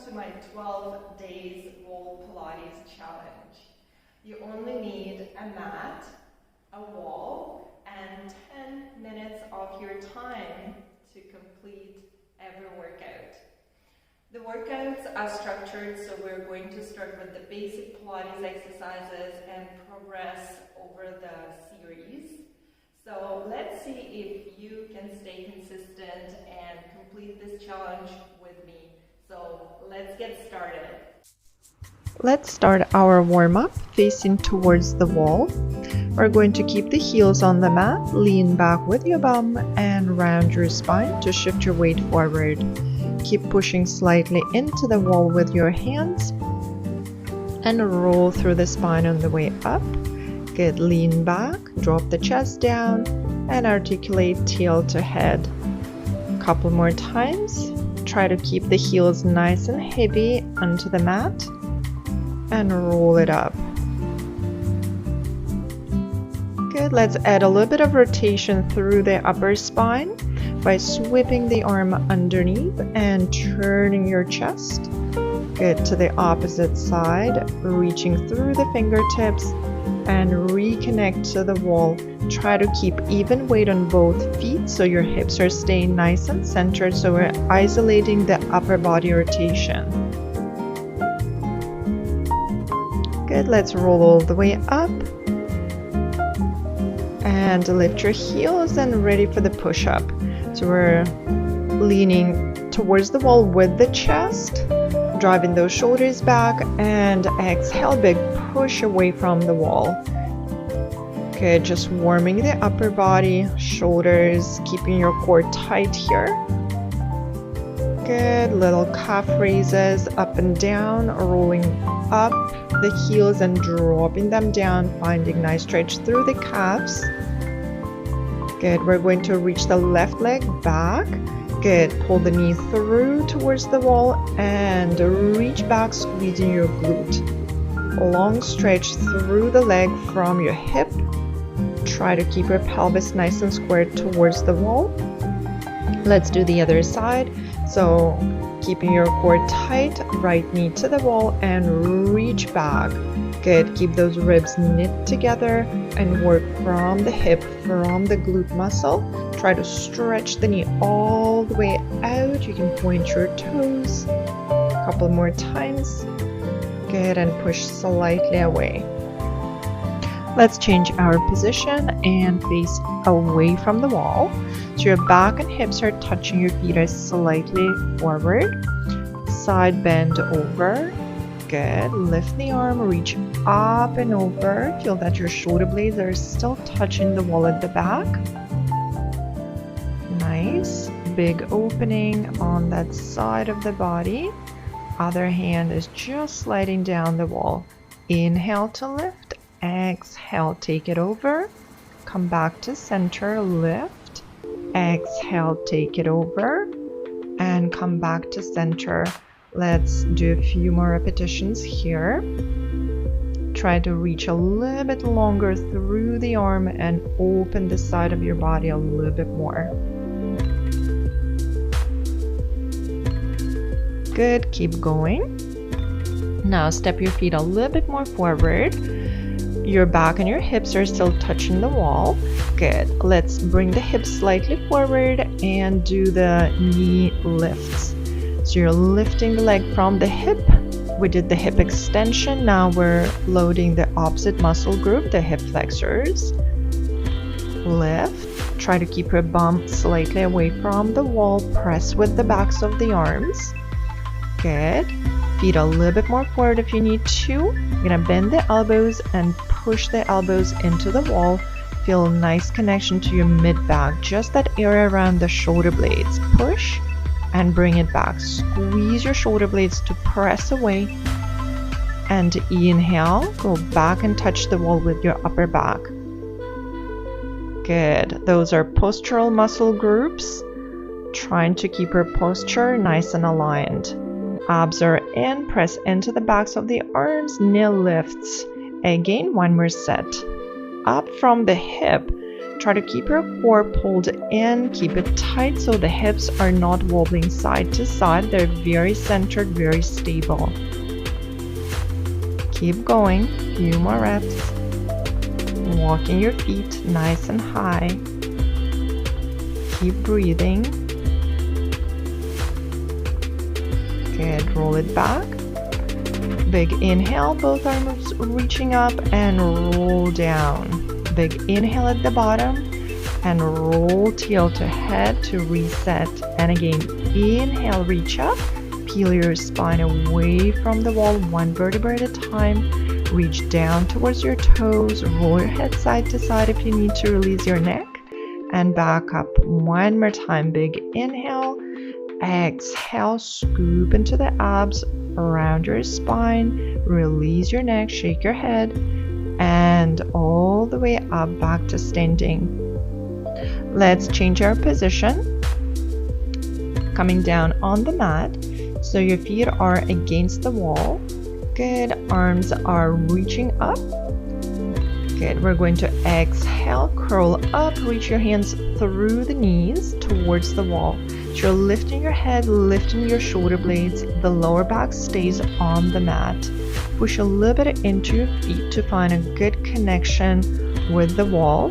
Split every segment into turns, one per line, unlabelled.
to my 12 Days Wall Pilates challenge. You only need a mat, a wall, and 10 minutes of your time to complete every workout. The workouts are structured, so we're going to start with the basic Pilates exercises and progress over the series. So let's see if you can stay consistent and complete this challenge with me. So let's get started.
Let's start our warm-up facing towards the wall. We're going to keep the heels on the mat, lean back with your bum and round your spine to shift your weight forward. Keep pushing slightly into the wall with your hands and roll through the spine on the way up. Good, lean back, drop the chest down and articulate tail to head. A couple more times. Try to keep the heels nice and heavy onto the mat and roll it up. Good, let's add a little bit of rotation through the upper spine by sweeping the arm underneath and turning your chest. Good, to the opposite side, reaching through the fingertips and reconnect to the wall. Try to keep even weight on both feet so your hips are staying nice and centered, so we're isolating the upper body rotation. Good, let's roll all the way up and lift your heels and ready for the push-up. So we're leaning towards the wall with the chest, driving those shoulders back, and exhale, big push away from the wall. Good, just warming the upper body, shoulders, keeping your core tight here. Good, little calf raises up and down, rolling up the heels and dropping them down, finding nice stretch through the calves. Good, we're going to reach the left leg back. Good, pull the knee through towards the wall and reach back, squeezing your glute. Long stretch through the leg from your hip. Try to keep your pelvis nice and squared towards the wall. Let's do the other side. So keeping your core tight, right knee to the wall and reach back. Good, keep those ribs knit together and work from the hip, from the glute muscle. Try to stretch the knee all the way out. You can point your toes a couple more times. Good, and push slightly away. Let's change our position and face away from the wall. So your back and hips are touching, your feet are slightly forward. Side bend over. Good. Lift the arm, reach up and over. Feel that your shoulder blades are still touching the wall at the back. Nice. Big opening on that side of the body. Other hand is just sliding down the wall. Inhale to lift. Exhale, take it over. Come back to center, lift. Exhale, take it over. And come back to center. Let's do a few more repetitions here. Try to reach a little bit longer through the arm and open the side of your body a little bit more. Good, keep going. Now step your feet a little bit more forward. Your back and your hips are still touching the wall. Good. Let's bring the hips slightly forward and do the knee lifts. So you're lifting the leg from the hip. We did the hip extension. Now we're loading the opposite muscle group, the hip flexors. Lift. Try to keep your bum slightly away from the wall. Press with the backs of the arms. Good. Feet a little bit more forward if you need to. You're gonna bend the elbows and push the elbows into the wall. Feel a nice connection to your mid-back, just that area around the shoulder blades. Push and bring it back. Squeeze your shoulder blades to press away. And inhale, go back and touch the wall with your upper back. Good. Those are postural muscle groups. Trying to keep your posture nice and aligned. Abs are in, press into the backs of the arms, knee lifts. Again, one more set. Up from the hip, Try to keep your core pulled in, keep it tight so the hips are not wobbling side to side. They're very centered, very stable. Keep going, few more reps. Walking your feet nice and high. Keep breathing. Good, roll it back. Big inhale, both arms reaching up and roll down. Big inhale at the bottom and roll tail to head to reset. And again, inhale, reach up, peel your spine away from the wall, one vertebra at a time. Reach down towards your toes, roll your head side to side if you need to release your neck, and back up one more time. Big inhale, exhale, scoop into the abs, around your spine, release your neck, shake your head, and all the way up back to standing. Let's change our position, coming down on the mat so your feet are against the wall. Good, arms are reaching up. Good, we're going to exhale, curl up, reach your hands through the knees towards the wall. So you're lifting your head, lifting your shoulder blades, the lower back stays on the mat. Push a little bit into your feet to find a good connection with the wall.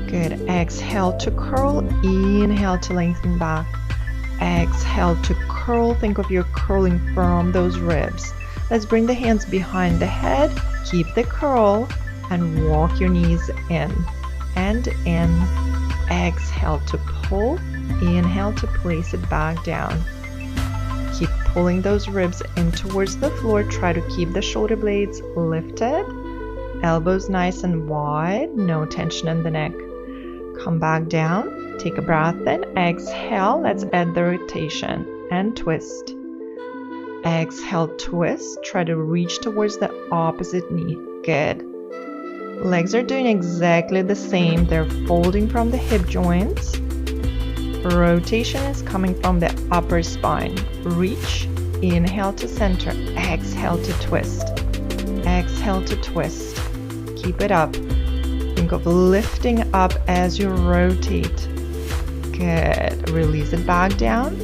Good, exhale to curl, inhale to lengthen back. Exhale to curl, think of your curling from those ribs. Let's bring the hands behind the head, keep the curl, and walk your knees in and in. Exhale to pull, inhale to place it back down. Keep pulling those ribs in towards the floor. Try to keep the shoulder blades lifted, elbows nice and wide, no tension in the neck. Come back down, take a breath in, exhale, let's add the rotation and twist. Exhale, twist, try to reach towards the opposite knee. Good. Legs are doing exactly the same, they're folding from the hip joints. Rotation is coming from the upper spine. Reach, inhale to center, exhale to twist. Exhale to twist. Keep it up. Think of lifting up as you rotate. Good. Release it back down.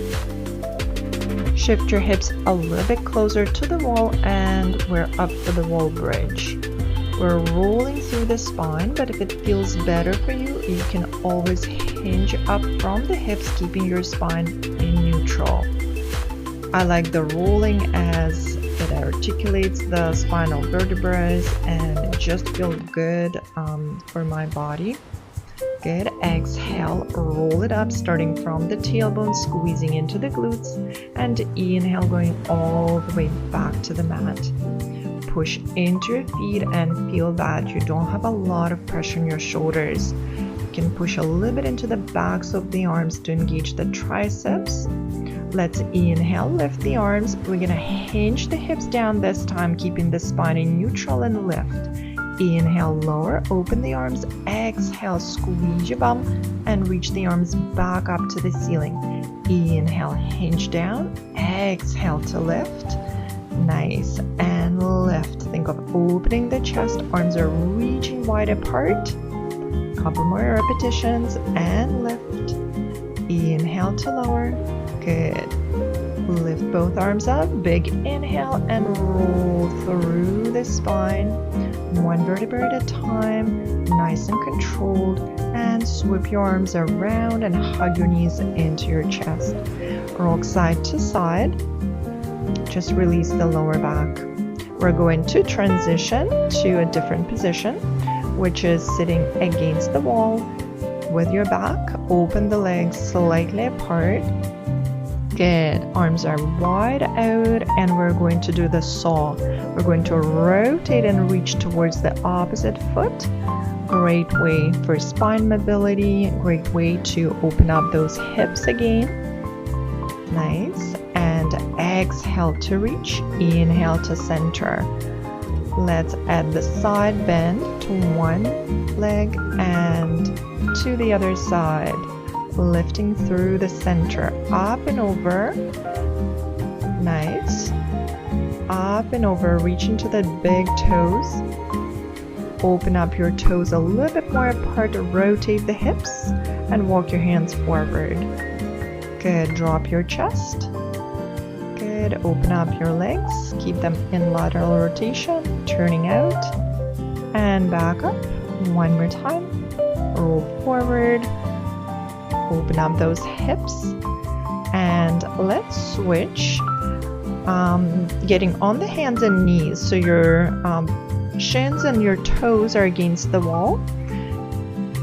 Shift your hips a little bit closer to the wall and we're up for the wall bridge. We're rolling through the spine, but if it feels better for you, you can always hinge up from the hips, keeping your spine in neutral. I like the rolling as it articulates the spinal vertebrae and it just feels good for my body. Good. Exhale, roll it up, starting from the tailbone, squeezing into the glutes, and inhale, going all the way back to the mat. Push into your feet and feel that you don't have a lot of pressure on your shoulders. You can push a little bit into the backs of the arms to engage the triceps. Let's inhale, lift the arms. We're gonna hinge the hips down this time, keeping the spine in neutral and lift. Inhale, lower, open the arms. Exhale, squeeze your bum and reach the arms back up to the ceiling. Inhale, hinge down. Exhale to lift. Nice, and lift. Think of opening the chest, arms are reaching wide apart. Couple more repetitions and lift. Inhale to lower. Good. Lift both arms up, big inhale and roll through the spine. One vertebra at a time, nice and controlled, and sweep your arms around and hug your knees into your chest. Rock side to side. Just release the lower back. We're going to transition to a different position, which is sitting against the wall with your back. Open the legs slightly apart. Good. Arms are wide out and we're going to do the saw. We're going to rotate and reach towards the opposite foot. Great way for spine mobility. Great way to open up those hips again. Nice. And exhale to reach. Inhale to center. Let's add the side bend to one leg and to the other side. Lifting through the center, up and over. Nice. Up and over, reaching to the big toes. open up your toes a little bit more apart, rotate the hips, and walk your hands forward. Good, drop your chest. Good, open up your legs, keep them in lateral rotation, turning out, and back up. One more time, roll forward, open up those hips, and let's switch. Getting on the hands and knees, so your shins and your toes are against the wall.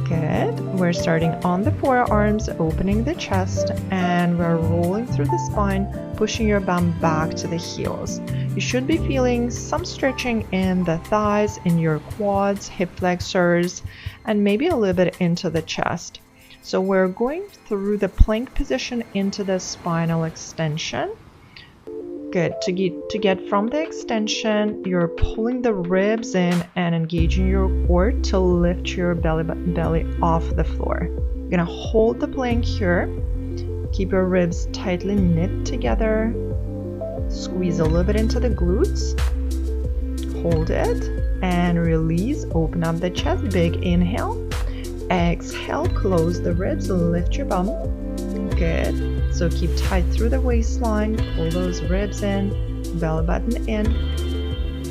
Good. We're starting on the forearms, opening the chest, and we're rolling through the spine, pushing your bum back to the heels. You should be feeling some stretching in the thighs, in your quads, hip flexors, and maybe a little bit into the chest. So we're going through the plank position into the spinal extension. Good. To get from the extension, you're pulling the ribs in and engaging your core to lift your belly off the floor. You're gonna hold the plank here. Keep your ribs tightly knit together. Squeeze a little bit into the glutes. Hold it and release. Open up the chest. Big inhale. Exhale. Close the ribs. Lift your bum. Good. So keep tight through the waistline, pull those ribs in, belly button in.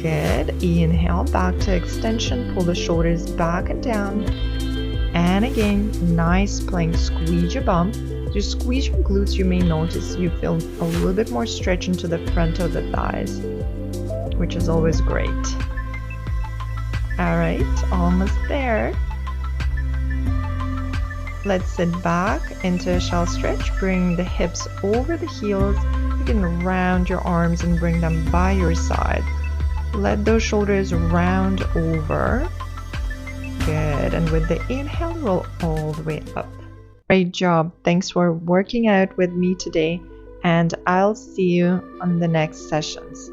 Good. Inhale, back to extension, pull the shoulders back and down. And again, nice plank, squeeze your bum. As you squeeze your glutes, you may notice you feel a little bit more stretch into the front of the thighs, which is always great. All right, almost there. Let's sit back into a shell stretch. Bring the hips over the heels. You can round your arms and bring them by your side. Let those shoulders round over. Good. And with the inhale, roll all the way up. Great job. Thanks for working out with me today. And I'll see you on the next sessions.